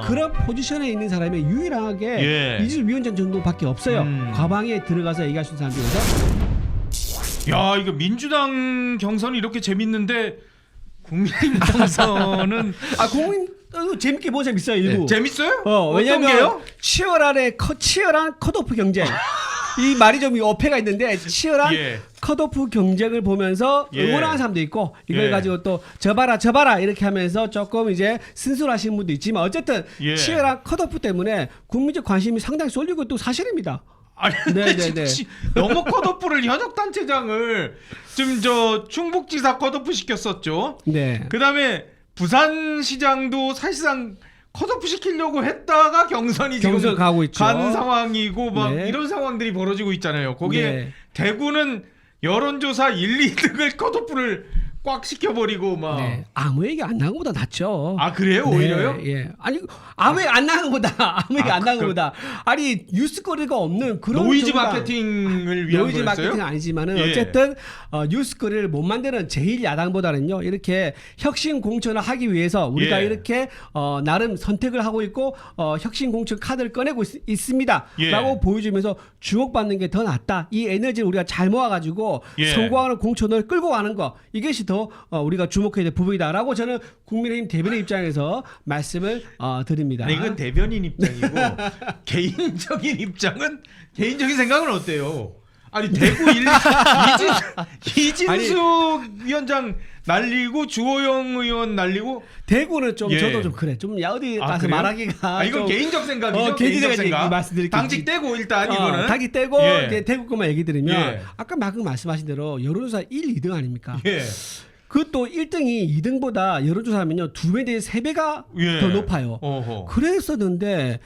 그러니까 그런 포지션에 있는 사람이 유일하게 예. 이준수 위원장 정도밖에 없어요. 과방에 들어가서 얘기할 수 있는 사람 중에서. 야, 이거 민주당 경선이 이렇게 재밌는데 국민의힘 경선은 국민 재밌게 본 사람 있어요. 일부. 네, 재밌어요? 왜냐면 게요? 치열한 컷오프 경쟁. 이 말이 좀 어폐가 있는데 치열한 예. 컷오프 경쟁을 보면서 예. 응원하는 사람도 있고 이걸 예. 가지고 또 저봐라 이렇게 하면서 조금 이제 쓴소리하시는 분도 있지만 어쨌든 예. 치열한 컷오프 때문에 국민적 관심이 상당히 쏠리고 또 사실입니다. 아니, 네네네. 너무 컷오프를 현역단체장을 좀 충북지사 컷오프 시켰었죠. 네. 그다음에 부산시장도 사실상 컷오프 시키려고 했다가 경선이 경선 지금 가고 있죠. 간 상황이고 막 네. 이런 상황들이 벌어지고 있잖아요. 거기에 네. 대구는 여론조사 1, 2등을 컷오프를 꽉 시켜버리고 막. 네. 아무 얘기 안 나는 것보다 낫죠. 아, 그래요? 네, 오히려요? 예. 아니 아무 얘기 안 나는 것보다 아니 뉴스거리가 없는 그런 노이즈 정당. 마케팅을 위한 노이즈 거였어요? 마케팅은 아니지만은 예. 어쨌든 뉴스거리를 못 만드는 제1야당보다는요 이렇게 혁신 공천을 하기 위해서 우리가 예. 이렇게 나름 선택을 하고 있고 혁신 공천 카드를 꺼내고 있습니다 예. 라고 보여주면서 주목받는 게 더 낫다. 이 에너지를 우리가 잘 모아가지고 예. 성공하는 공천을 끌고 가는 거 이것이 더 우리가 주목해야 될 부분이다라고 저는 국민의힘 대변인 입장에서 말씀을 드립니다. 아니, 이건 대변인 입장이고 개인적인 입장은 개인적인 생각은 어때요? 아니 대구 이진수 위원장 날리고 주호영 의원 날리고 대구는 좀 예. 저도 좀 그래. 좀 어디 가서 그래요? 말하기가 이건 좀 개인적 생각이죠. 개인적 생각. 말씀드릴게요. 당직 떼고 일단 이거는 당직 떼고 예. 이제 대구 것만 얘기 드리면 예. 아까 방금 말씀하신 대로 여론조사 1, 2등 아닙니까? 예. 그것도 1등이 2등보다 여론조사하면요 2배 내지 3배가 예. 더 높아요. 어허. 그랬었는데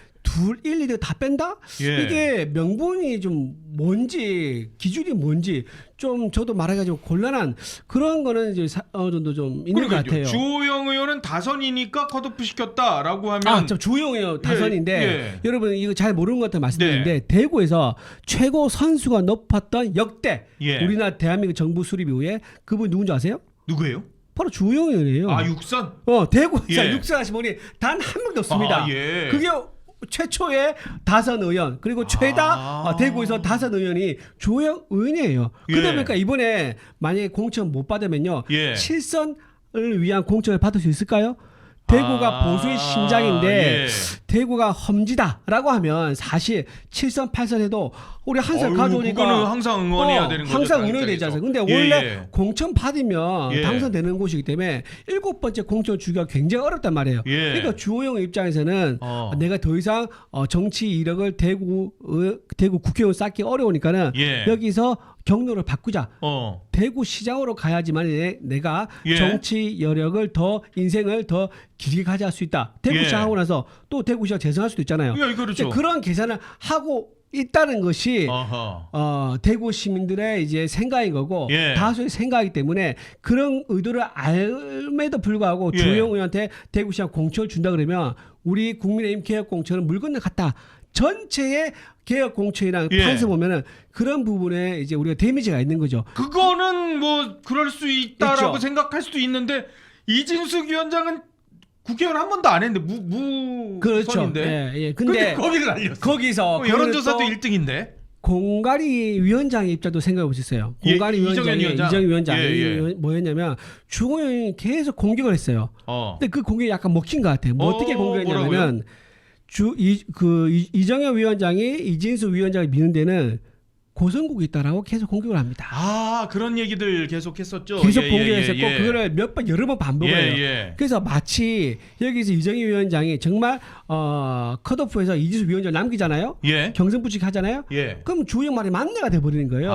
1, 2등 다 뺀다? 예. 이게 명분이 좀 뭔지 기준이 뭔지 좀 저도 말해가지고 곤란한 그런 거는 이제 어느 정도 좀 있는 것 그러니까요. 같아요. 주호영 의원은 다선이니까 컷오프 시켰다라고 하면 저 주호영 의원 다선인데 예. 여러분 이거 잘 모르는 것 같아 말씀드리는데 네. 대구에서 최고 선수가 높았던 역대 예. 우리나라 대한민국 정부 수립 이후에 그분 누군지 아세요? 누구예요? 바로 주호영 의원이에요. 아, 육선? 대구에서 예. 육선하신 분이 단 한 명도 없습니다. 아, 예. 그게 최초의 다선 의원 그리고 최다 대구에서 다선 의원이 주호영 의원이에요. 그러다 예. 보니까 이번에 만약에 공천 못 받으면요 예. 7선을 위한 공천을 받을 수 있을까요? 대구가 보수의 심장인데 예. 대구가 험지다라고 하면 사실 7선 8선 해도 우리 한 선 가져오니까 그거는 항상 응원해야 되는 거죠. 항상 당 응원해야 되지 입장에서. 않습니까? 근데 예, 원래 예. 공천 받으면 예. 당선되는 곳이기 때문에 7번째 공천 주기가 굉장히 어렵단 말이에요. 예. 그러니까 주호영 입장에서는 어. 내가 더 이상 정치 이력을 대구 국회의원 쌓기 어려우니까는 예. 여기서 경로를 바꾸자. 어. 대구 시장으로 가야지만 내가 예. 정치 여력을 더 인생을 더 길게 가져갈 수 있다. 대구 예. 시장 하고 나서 또 대구 시장 재선할 수도 있잖아요. 예, 그렇죠. 이제 그런 계산을 하고 있다는 것이 어허. 대구 시민들의 이제 생각인 거고 예. 다수의 생각이기 때문에 그런 의도를 알면에도 불구하고 예. 주호영 의원한테 대구시장 공천을 준다 그러면 우리 국민의힘 개혁 공천은 물 건너갔다. 전체의 개혁 공천이랑 예. 판서 보면은 그런 부분에 이제 우리가 데미지가 있는 거죠. 그거는 뭐 그럴 수 있다라고 있죠. 생각할 수도 있는데 이진숙 위원장은 국회의원 한 번도 안 했는데 그렇죠. 무선인데. 예. 근데 거기를 날렸어. 거기서 여론조사도 거기를 또 1등인데. 공가리 위원장의 입장도 생각해 보셨어요. 예, 공가리 이정현 위원장이 예. 뭐였냐면 주호영이 계속 공격을 했어요. 근데 그 공격이 약간 먹힌 것 같아요. 뭐 어떻게 공격했냐면은 이정현 위원장이 이진수 위원장을 미는 데는 고성국이 있다라고 계속 공격을 합니다. 아, 그런 얘기들 계속 했었죠. 계속 예, 공격했었고 예, 예. 그거를 여러 번 반복을 해요. 예. 그래서 마치 여기서 이정희 위원장이 정말 컷오프에서 이진수 위원장 남기잖아요. 예. 경선부칙 하잖아요. 예. 그럼 주호영 말이 맞네가 돼버리는 거예요.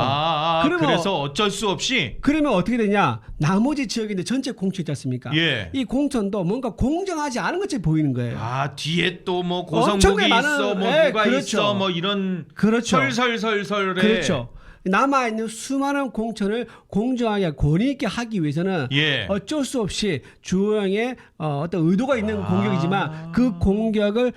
그래서 어쩔 수 없이 그러면 어떻게 되냐? 나머지 지역인데 전체 공천 있지 않습니까? 예. 이 공천도 뭔가 공정하지 않은 것처럼 보이는 거예요. 뒤에 또 뭐 엄청나게 고성국이 있어, 많은- 뭐 예, 누가 그렇죠. 있어, 뭐 이런 그렇죠. 설설설설에 그렇죠. 남아있는 수많은 공천을 공정하게 권위 있게 하기 위해서는 예. 어쩔 수 없이 주호영의 어떤 의도가 있는 공격이지만 그 공격을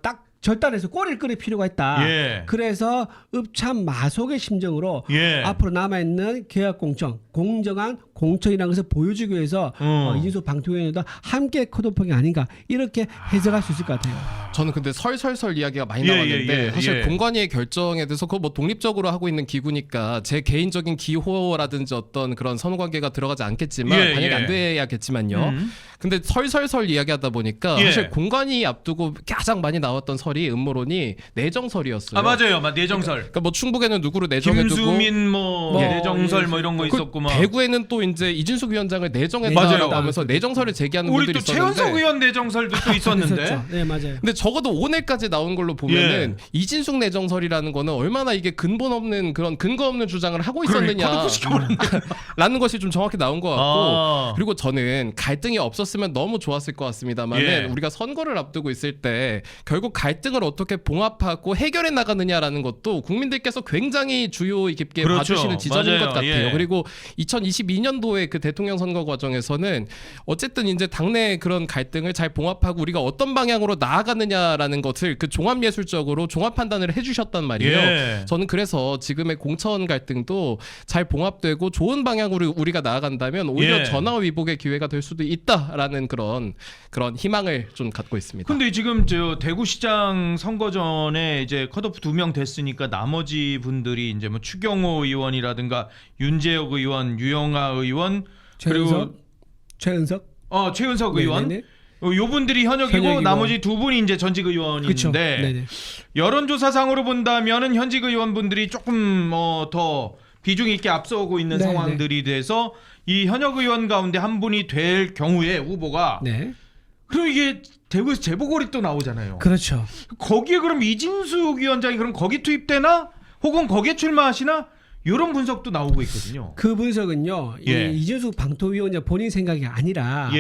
딱 절단해서 꼬리를 끌을 필요가 있다. 예. 그래서 읍참 마속의 심정으로 예. 앞으로 남아있는 개혁 공천, 공정한 공천이라는 것을 보여주기 위해서 이진숙 방통위원회도 함께 컷오프가 아닌가 이렇게 해석할 수 있을 것 같아요. 저는 근데 설설설 이야기가 많이 나왔는데 사실 공관위의 결정에 대해서 그거 뭐 독립적으로 하고 있는 기구니까 제 개인적인 기호라든지 어떤 그런 선후관계가 들어가지 않겠지만 당연히 안 돼야겠지만요. 근데 설설설 이야기하다 보니까 사실 공관위 앞두고 가장 많이 나왔던 설이 음모론이 내정설이었어요. 아 맞아요, 내정설. 그러니까 뭐 충북에는 누구를 내정해두고 김수민 내정설 뭐 이런 거 있었구만. 대구에는 또 이제 이진숙 위원장을 내정했다라고 하면서 내정설을 제기하는 우리 분들이 또 있었는데 최현석 의원 내정설도 또 있었는데. 있었죠. 네 맞아요. 근데 적어도 오늘까지 나온 걸로 보면은 이진숙 내정설이라는 거는 얼마나 이게 근본 없는 그런 근거 없는 주장을 하고 있었느냐라는 것이 좀 정확히 나온 것 같고 그리고 저는 갈등이 없었으면 너무 좋았을 것 같습니다만 우리가 선거를 앞두고 있을 때 결국 갈등을 어떻게 봉합하고 해결해 나가느냐라는 것도 국민들께서 굉장히 주요 깊게 봐주시는 지점인 것 같아요. 그리고 2022년도에 그 대통령 선거 과정에서는 어쨌든 이제 당내 그런 갈등을 잘 봉합하고 우리가 어떤 방향으로 나아가느냐라는 것을 그 종합예술적으로 종합 판단을 해주셨단 말이에요. 저는 그래서 지금의 공천 갈등도 잘 봉합되고 좋은 방향으로 우리가 나아간다면 오히려 전화위복의 기회가 될 수도 있다라는 그런 희망을 좀 갖고 있습니다. 근데 지금 저 대구시장 선거 전에 이제 컷오프 2명 됐으니까 나머지 분들이 이제 뭐 추경호 의원이라든가 윤재혁 의원, 유영아 의원 그리고 최은석 의원 요 분들이 현역이고 나머지 두 분이 이제 전직 의원인데 여론조사상으로 본다면은 현직 의원분들이 조금 더 비중 있게 앞서고 있는 상황들이 돼서 이 현역 의원 가운데 한 분이 될 경우에 후보가 그럼 이게 대구에서 재보궐이 또 나오잖아요. 그렇죠. 거기에 그럼 이진숙 위원장이 그럼 거기 투입되나 혹은 거기에 출마하시나 이런 분석도 나오고 있거든요. 그 분석은요. 이진숙 방통위원장 본인 생각이 아니라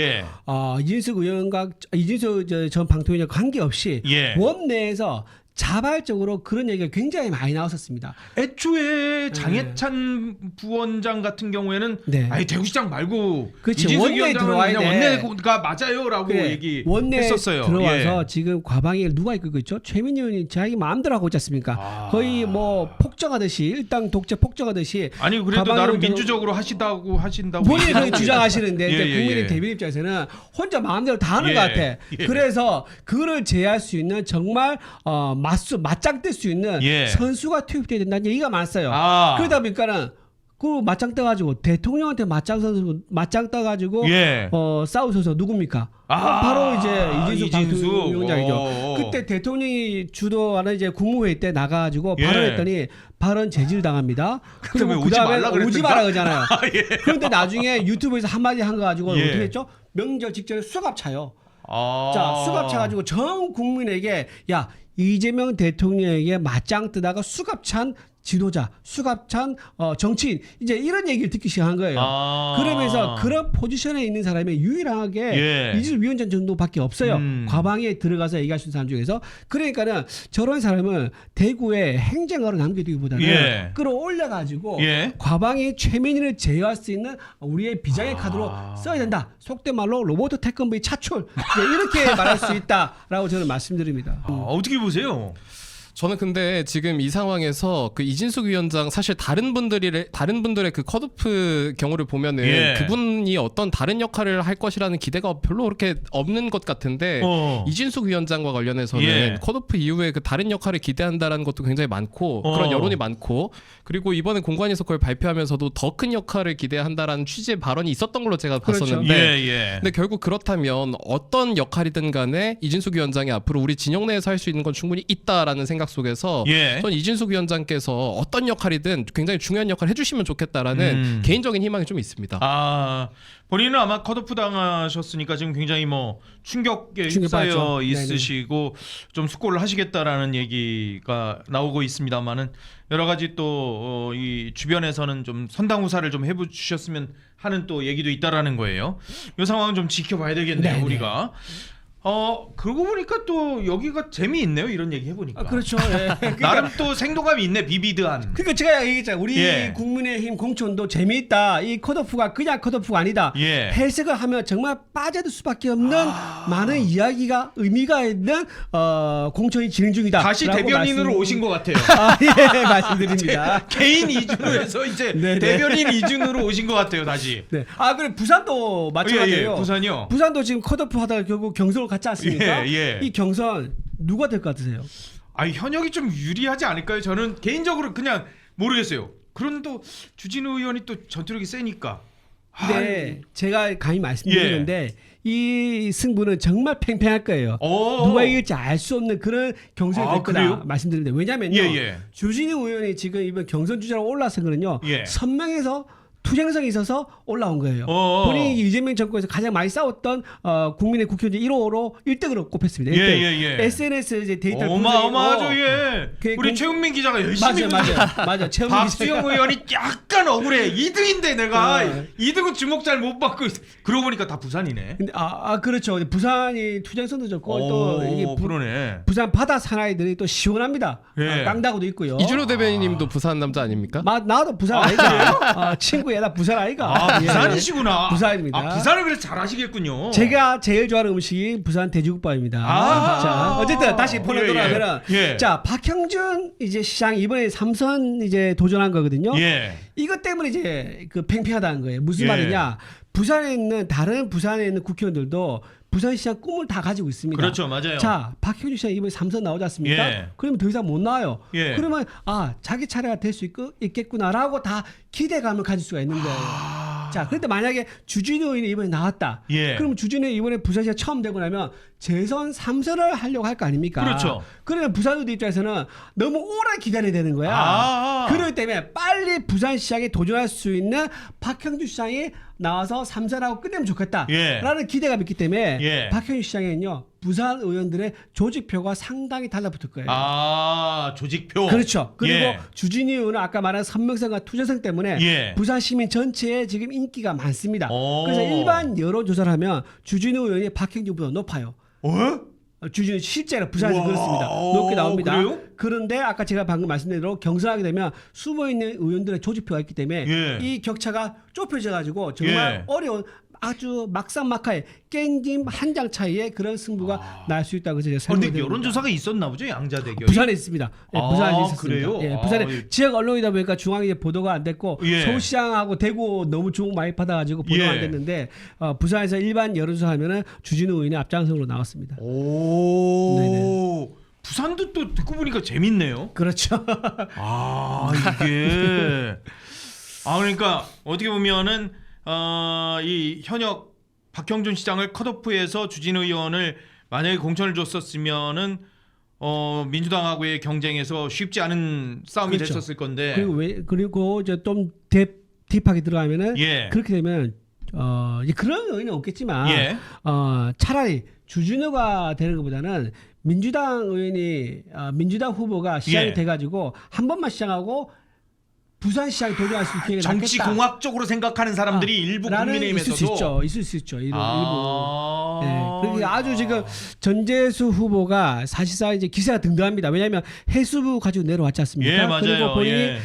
이진숙 의원과 이진숙 전 방통위원장 관계없이 원내에서 자발적으로 그런 얘기가 굉장히 많이 나왔었습니다. 애초에 장해찬 부원장 같은 경우에는 아니 대구시장 말고 이진숙 원내에 들어와야 돼. 원내가 맞아요라고 얘기했었어요. 원내에 들어와서 지금 과방위를 누가 이끌고 있죠? 최민희 의원이 자기 마음대로 하고 있지 않습니까? 거의 뭐 폭정하듯이 일당 독재 폭정하듯이 아니 그래도 나름 민주적으로 하신다고 본인이 그렇게 주장하시는데 국민의 대변 입장에서는 혼자 마음대로 다 하는 것 같아. 그래서 그를 제어할 수 있는 정말 맞짱 뜰 수 있는 선수가 투입돼야 된다는 얘기가 많았어요. 그러다 보니까는 그 맞짱 떠가지고 대통령한테 맞짱 떠가지고 싸운 선수가 누굽니까? 바로 이제 이진숙 방통위원장이죠. 그때 대통령이 주도하는 이제 국무회의 때 나가가지고 발언했더니 발언 제지를 당합니다. 그리고 그다음에 오지 마라 그러잖아요. 그런데 나중에 유튜브에서 한마디 한 거 가지고 어떻게 했죠? 명절 직전에 수갑차요. 자, 수갑차 가지고 전 국민에게 야 이재명 대통령에게 맞짱 뜨다가 수갑찬 지도자, 수갑찬 정치인 이제 이런 얘기를 듣기 시작한 거예요. 그러면서 그런 포지션에 있는 사람이 유일하게 이진숙 위원장 정도밖에 없어요. 과방에 들어가서 얘기할 수 있는 사람 중에서. 그러니까는 저런 사람을 대구에 행정가로 남겨두기보다는 끌어올려가지고 과방에 최민희를 제어할 수 있는 우리의 비장의 카드로 써야 된다. 속된 말로 로버트 태권브이 차출 이렇게 말할 수 있다라고 저는 말씀드립니다. 어떻게 보세요? 저는 근데 지금 이 상황에서 그 이진숙 위원장 사실 다른 분들의 그 컷오프 경우를 보면은 그분이 어떤 다른 역할을 할 것이라는 기대가 별로 그렇게 없는 것 같은데 이진숙 위원장과 관련해서는 컷오프 이후에 그 다른 역할을 기대한다라는 것도 굉장히 많고 그런 여론이 많고 그리고 이번에 공관위에서 그걸 발표하면서도 더 큰 역할을 기대한다라는 취지의 발언이 있었던 걸로 제가 봤었는데 근데 결국 그렇다면 어떤 역할이든 간에 이진숙 위원장이 앞으로 우리 진영 내에서 할 수 있는 건 충분히 있다라는 생각 속에서 전 이진숙 위원장께서 어떤 역할이든 굉장히 중요한 역할을 해주시면 좋겠다라는 개인적인 희망이 좀 있습니다. 본인은 아마 컷오프 당하셨으니까 지금 굉장히 뭐 충격에 휩싸여 있으시고 좀 숙고를 하시겠다라는 얘기가 나오고 있습니다만은 여러 가지 또 이 주변에서는 좀 선당후사를 좀 해주셨으면 하는 또 얘기도 있다라는 거예요. 이 상황은 좀 지켜봐야 되겠네요, 우리가. 그러고 보니까 또 여기가 재미있네요. 이런 얘기 해보니까. 그렇죠. 예. 나름 또 생동감이 있네. 비비드한. 그러니까 제가 얘기했잖아요. 우리 예. 국민의힘 공천도 재미있다. 이 컷오프가 그냥 컷오프가 아니다. 예. 해석을 하면 정말 빠져들 수밖에 없는 많은 이야기가 의미가 있는 공천이 진행 중이다. 다시 대변인으로 오신 것 같아요. 예, 말씀드립니다. 개인 이준으로 해서 이제 네네. 대변인 이준으로 오신 것 같아요. 다시. 네. 그래 부산도 마찬가지예요. 예, 부산이요. 부산도 지금 컷오프 하다가 결국 경선을 갔지 않습니까? 예. 이 경선 누가 될 것 같으세요? 현역이 좀 유리하지 않을까요? 저는 개인적으로 그냥 모르겠어요. 그런데 또 주진우 의원이 또 전투력이 세니까. 근데 제가 감히 말씀드리는데 이 승부는 정말 팽팽할 거예요. 누가 이길지 알 수 없는 그런 경선이 될 거다 그래요? 말씀드리는데 왜냐면요. 예. 주진우 의원이 지금 이번 경선 주자로 올라선 거는요. 예. 선명해서 투쟁성이 있어서 올라온 거예요. 어어. 본인이 이재명 정권에서 가장 많이 싸웠던 국민의 국회의원 1호로 1등으로 꼽혔습니다. 1등. 예. SNS 이제 데이터 어마어마하죠. 예. 그 우리 최은민 기자가 열심히 맞아. 최은민 박수영 의원이 약간 억울해. 2등인데 내가 2등은 주목 잘 못 받고 있어. 그러고 보니까 다 부산이네. 근데 그렇죠. 부산이 투쟁성도 좋고 또 이게 그러네. 부산 바다 사나이들이 또 시원합니다. 예. 깡다구도 있고요. 이준호 대변인님도 부산 남자 아닙니까? 나도 부산 아이가 친구야 나 부산 아이가. 부산이시구나. 부산입니다. 부산을 그래서 잘 아시겠군요. 제가 제일 좋아하는 음식이 부산 돼지국밥입니다. 자, 어쨌든 다시 폰에 돌아가면은 자 박형준 이제 시장 이번에 3선 이제 도전한 거거든요. 이것 때문에 이제 그 팽팽하다는 거예요. 무슨 말이냐? 부산에 있는 다른 부산에 있는 국회의원들도 부산시장 꿈을 다 가지고 있습니다. 그렇죠, 맞아요. 자, 박형준 시장 이번에 3선 나오지 않습니까? 그러면 더 이상 못 나와요. 그러면 자기 차례가 될 수 있겠구나라고 다 기대감을 가질 수가 있는 거예요. 자, 그런데 만약에 주진우 의원이 이번에 나왔다. 그럼 주진우 이번에 부산시장 처음 되고 나면 재선 3선을 하려고 할 거 아닙니까? 그렇죠. 그러면 부산의원들 입장에서는 너무 오래 기다려야 되는 거야. 그렇기 때문에 빨리 부산시장에 도전할 수 있는 박형준 시장이 나와서 3선하고 끝내면 좋겠다라는 기대감이 있기 때문에 박형준 시장에는요. 부산 의원들의 조직표가 상당히 달라붙을 거예요. 조직표. 그렇죠. 그리고 주진우 의원은 아까 말한 선명성과 투쟁성 때문에 부산 시민 전체에 지금 인기가 많습니다. 그래서 일반 여론조사를 하면 주진우 의원이 박형준보다 높아요. 주진우 실제로 부산에서 그렇습니다. 높게 나옵니다. 그래요? 그런데 아까 제가 방금 말씀드린 대로 경선하게 되면 숨어있는 의원들의 조직표가 있기 때문에 이 격차가 좁혀져가지고 정말 어려운 아주 막상막하에 깽김 한 장 차이에 그런 승부가 날 수 있다고 제가 근데 설명드립니다. 여론조사가 있었나 보죠? 양자 대결이. 부산에 있습니다. 부산에 있었습니다. 그래요? 부산에 지역 언론이다 보니까 중앙에 이제 보도가 안 됐고 서울시장하고 대구 너무 주목 많이 받아가지고 보도가 안 됐는데 부산에서 일반 여론조사 하면은 주진우 의원이 앞장서로 나왔습니다. 네네. 부산도 또 듣고 보니까 재밌네요. 그렇죠. 이게 그러니까 어떻게 보면은 이 현역 박형준 시장을 컷오프해서 주진우 의원을 만약에 공천을 줬었으면은 민주당하고의 경쟁에서 쉽지 않은 싸움이 됐었을 건데. 그리고 이제 좀 딥하게 들어가면은 그렇게 되면 이제 그런 의미는 없겠지만 차라리 주진우가 되는 것보다는 민주당 의원이 민주당 후보가 시장이 돼가지고 한 번만 시장하고 부산시장에 도전할 수 있게 정치 공학적으로 생각하는 사람들이 일부 국민의힘에서도 있을 수 있죠. 일부. 그러니까 아주 지금 전재수 후보가 사실상 이제 기세가 등등합니다. 왜냐하면 해수부 가지고 내려왔지 않습니까? 맞아요. 그리고 본인이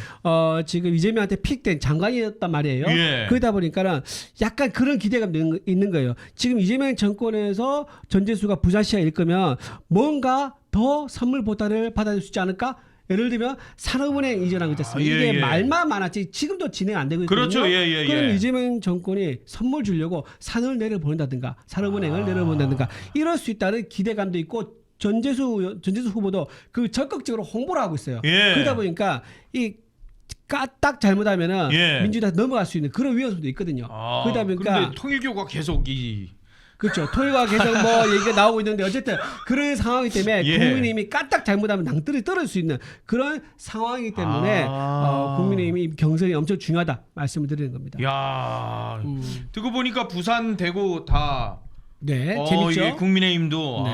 지금 이재명한테 픽된 장관이었단 말이에요. 그러다 보니까는 약간 그런 기대감이 있는 거예요. 지금 이재명 정권에서 전재수가 부산시장에 일 거면 뭔가 더 선물 보따리를 받아줄 수 있지 않을까? 예를 들면 산업은행 이전한 거 있잖습니까? 이게 말만 많았지 지금도 진행 안 되고 있거든요. 그렇죠. 그럼 이재명 정권이 선물 주려고 산을 내려보낸다든가 산업은행을 내려보낸다든가 이럴 수 있다는 기대감도 있고 전재수 후보도 그 적극적으로 홍보를 하고 있어요. 그러다 보니까 이 까딱 잘못하면은 민주당 넘어갈 수 있는 그런 위험성도 있거든요. 그러다 보니까 그런데 통일교가 계속 그렇죠. 토요일과 계속 얘기가 나오고 있는데 어쨌든 그런 상황이기 때문에 국민의힘이 까딱 잘못하면 낭떠러지 떨어질 수 있는 그런 상황이기 때문에 국민의힘이 경선이 엄청 중요하다 말씀을 드리는 겁니다. 듣고 보니까 부산, 대구 다 재밌죠. 이게 국민의힘도